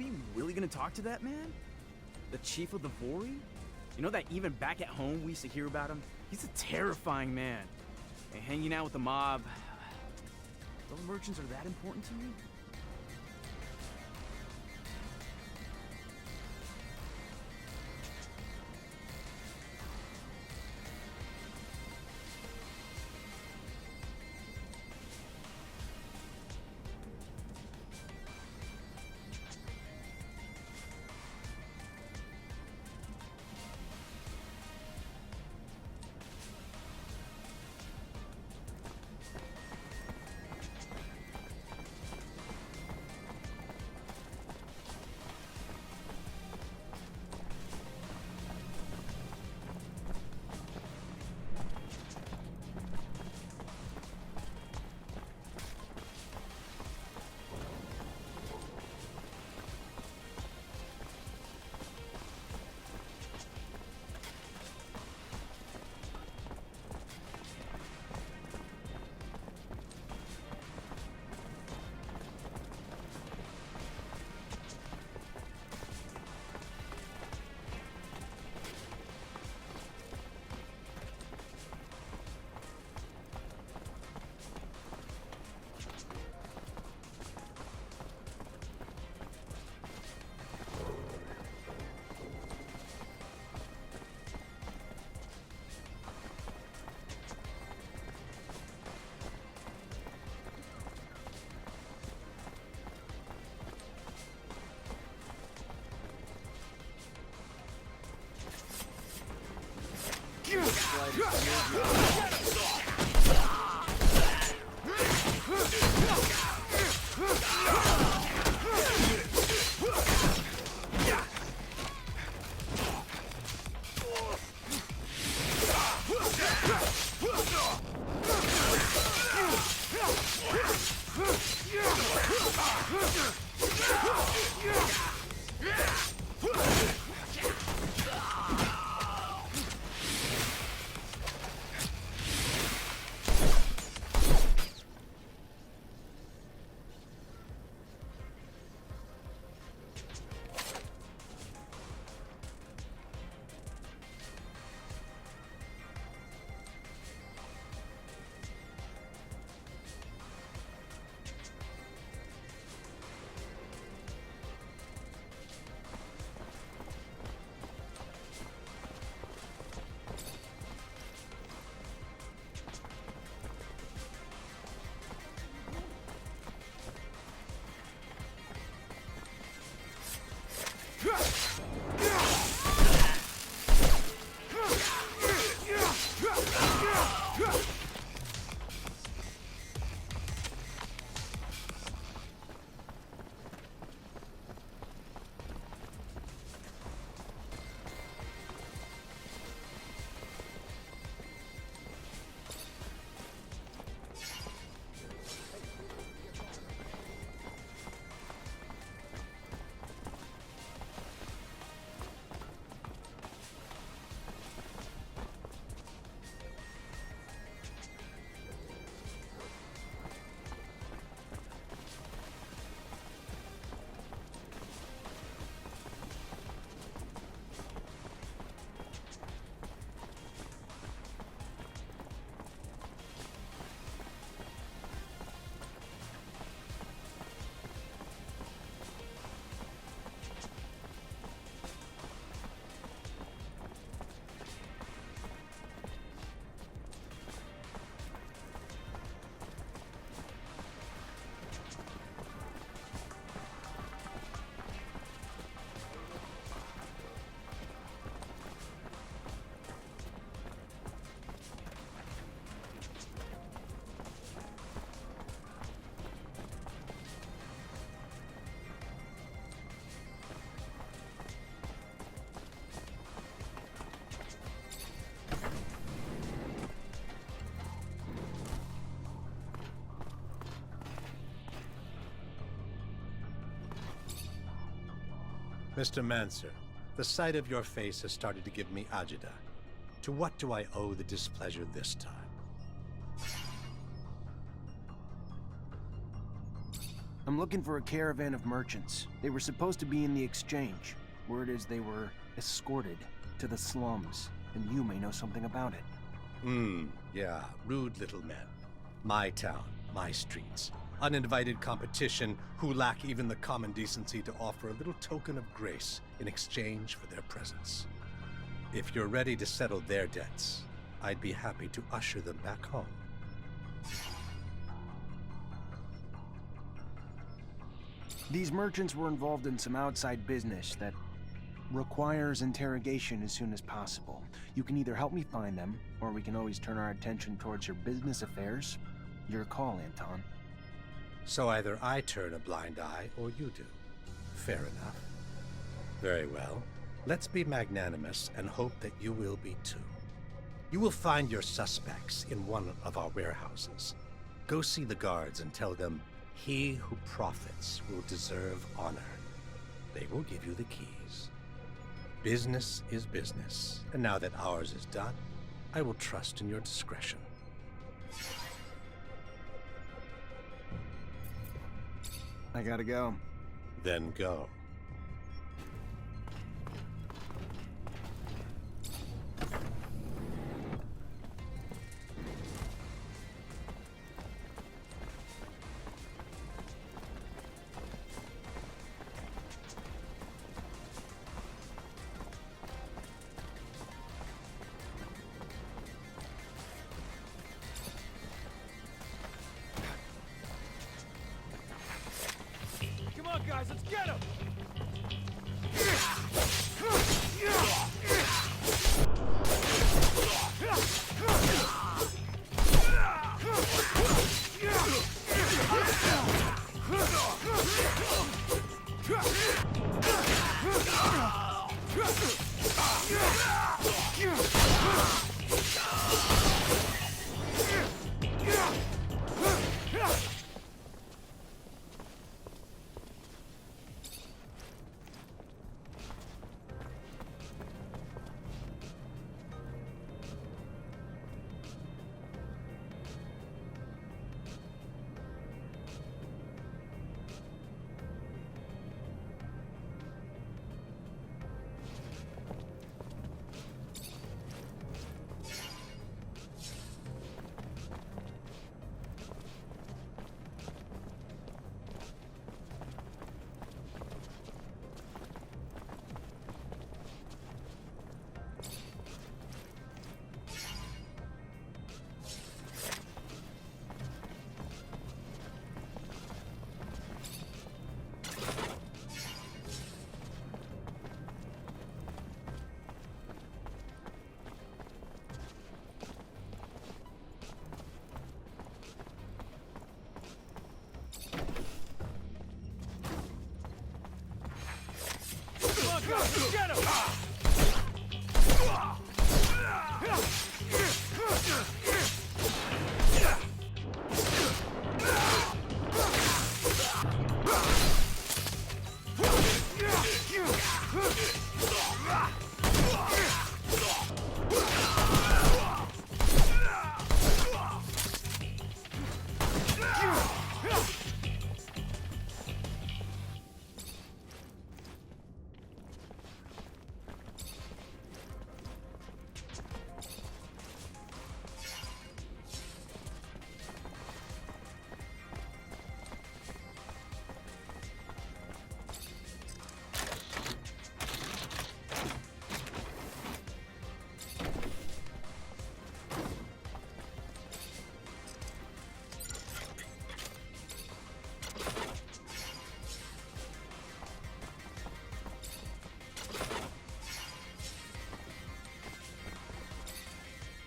we really gonna talk to that man? The chief of the Vori? You know that even back at home we used to hear about him? He's a terrifying man. And hanging out with the mob... Those merchants are that important to you? Mr. Mancer, the sight of your face has started to give me agita. To what do I owe the displeasure this time? I'm looking for a caravan of merchants. They were supposed to be in the exchange. Word is they were escorted to the slums, and you may know something about it. Yeah, rude little men. My town, my streets. Uninvited competition who lack even the common decency to offer a little token of grace in exchange for their presence. If you're ready to settle their debts, I'd be happy to usher them back home. These merchants were involved in some outside business that requires interrogation as soon as possible. You can either help me find them, or we can always turn our attention towards your business affairs. Your call, Anton. So either I turn a blind eye, or you do. Fair enough. Very well. Let's be magnanimous and hope that you will be too. You will find your suspects in one of our warehouses. Go see the guards and tell them, he who profits will deserve honor. They will give you the keys. Business is business, and now that ours is done, I will trust in your discretion. I gotta go. Then go. Come on, guys, let's get him! Get him!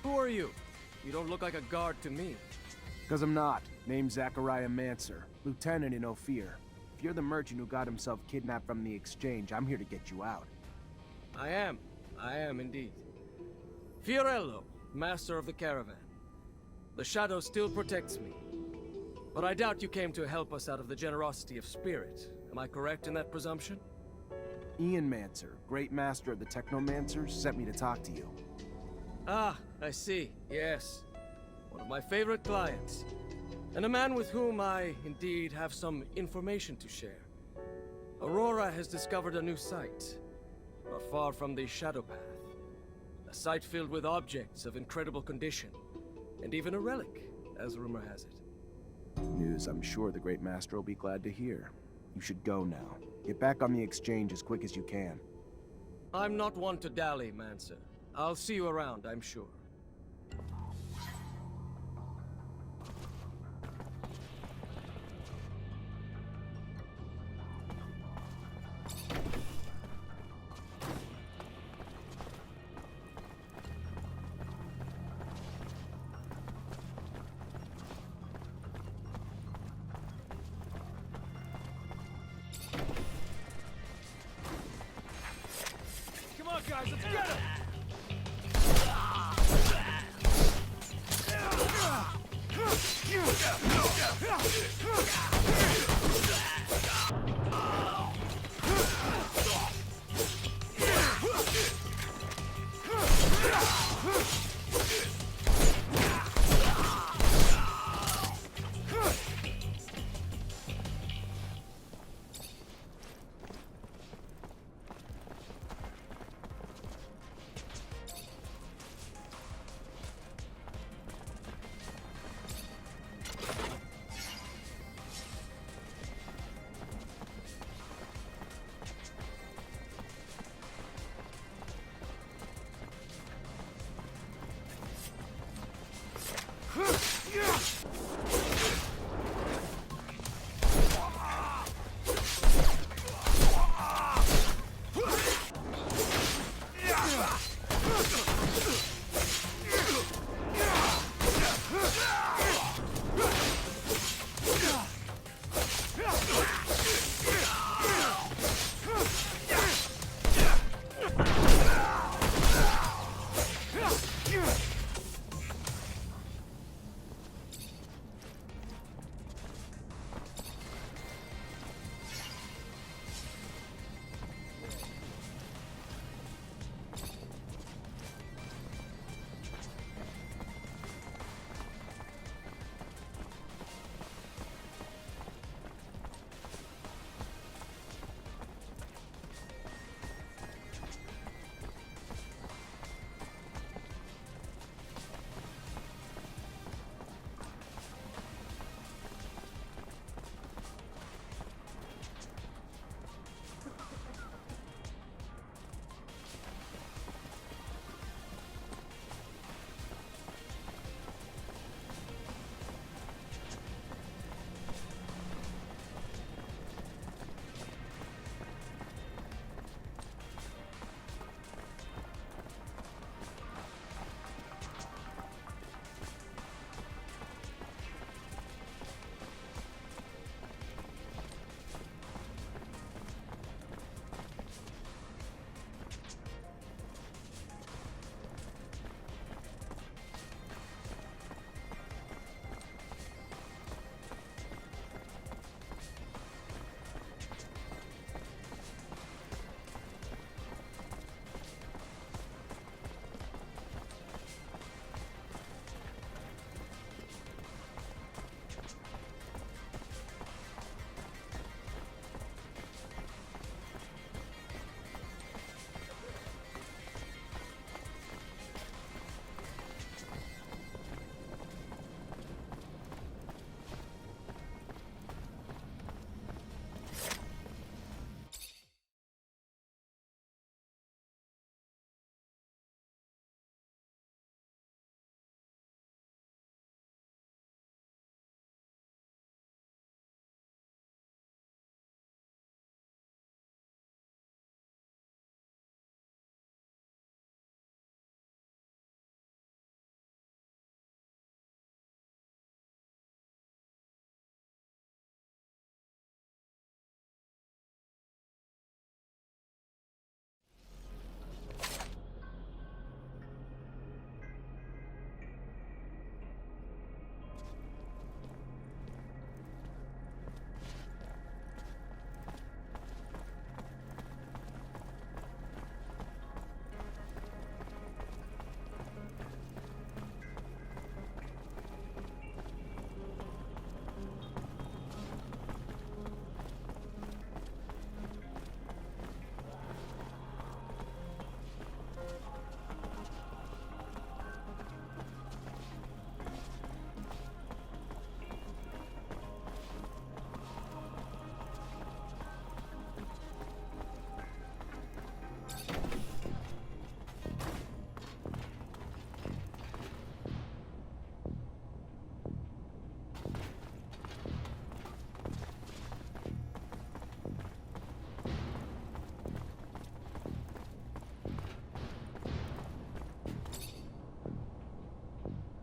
Who are you? You don't look like a guard to me. Cause I'm not. Name's Zachariah Mancer, lieutenant in Ophir. If you're the merchant who got himself kidnapped from the exchange, I'm here to get you out. I am indeed. Fiorello, master of the caravan. The shadow still protects me. But I doubt you came to help us out of the generosity of spirit. Am I correct in that presumption? Ian Mancer, great master of the Technomancers, sent me to talk to you. Ah, I see. Yes. One of my favorite clients. and a man with whom I indeed have some information to share. Aurora has discovered a new site, not far from the Shadow Path. A site filled with objects of incredible condition, and even a relic, as rumor has it. News I'm sure the Great Master will be glad to hear. You should go now. Get back on the exchange as quick as you can. I'm not one to dally, Mancer. I'll see you around, I'm sure. Come on, guys, let's get him!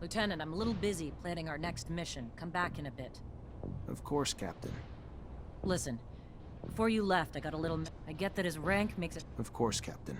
Lieutenant, I'm a little busy planning our next mission. Come back in a bit. Of course, Captain. Listen, before you left, I got a little... I get that his rank makes it... Of course, Captain.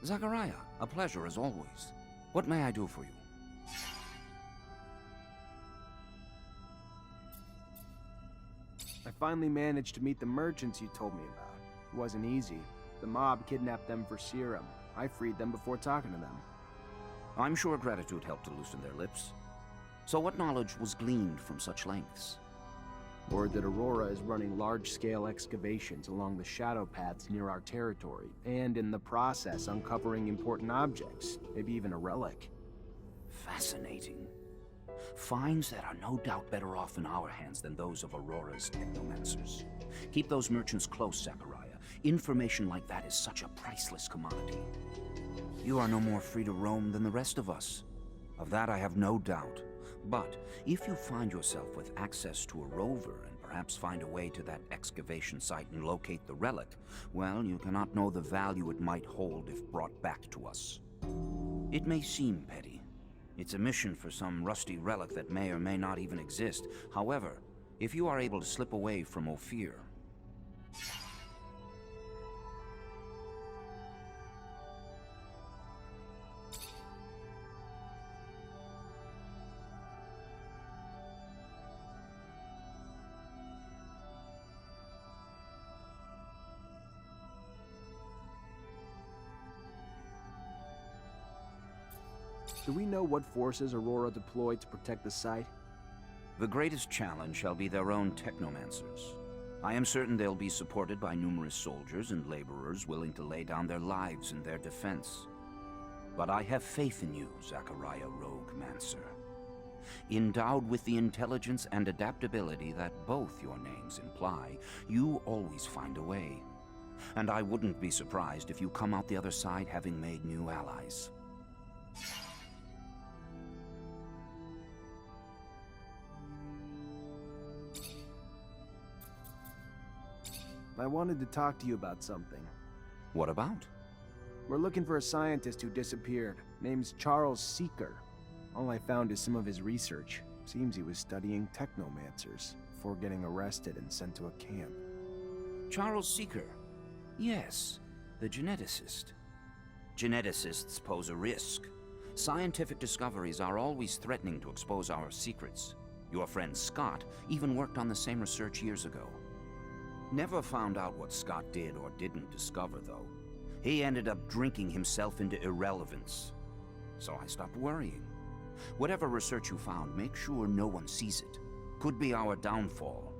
Zachariah, a pleasure as always. What may I do for you? I finally managed to meet the merchants you told me about. It wasn't easy. The mob kidnapped them for serum. I freed them before talking to them. I'm sure gratitude helped to loosen their lips. So what knowledge was gleaned from such lengths? Word that Aurora is running large-scale excavations along the shadow paths near our territory, and in the process uncovering important objects, maybe even a relic. Fascinating. Finds that are no doubt better off in our hands than those of Aurora's Technomancers. Keep those merchants close, Zachariah. Information like that is such a priceless commodity. You are no more free to roam than the rest of us. Of that I have no doubt. But if you find yourself with access to a rover and perhaps find a way to that excavation site and locate the relic, well, you cannot know the value it might hold if brought back to us. It may seem petty. It's a mission for some rusty relic that may or may not even exist. However, if you are able to slip away from Ophir... Do we know what forces Aurora deployed to protect the site? The greatest challenge shall be their own Technomancers. I am certain they'll be supported by numerous soldiers and laborers willing to lay down their lives in their defense. But I have faith in you, Zachariah Rogue Mancer. Endowed with the intelligence and adaptability that both your names imply, you always find a way. And I wouldn't be surprised if you come out the other side having made new allies. I wanted to talk to you about something. What about? We're looking for a scientist who disappeared. Name's Charles Seeker. All I found is some of his research. Seems he was studying Technomancers before getting arrested and sent to a camp. Charles Seeker. Yes, the geneticist. Geneticists pose a risk. Scientific discoveries are always threatening to expose our secrets. Your friend Scott even worked on the same research years ago. Never found out what Scott did or didn't discover, though. He ended up drinking himself into irrelevance. So I stopped worrying. Whatever research you found, make sure no one sees it. Could be our downfall.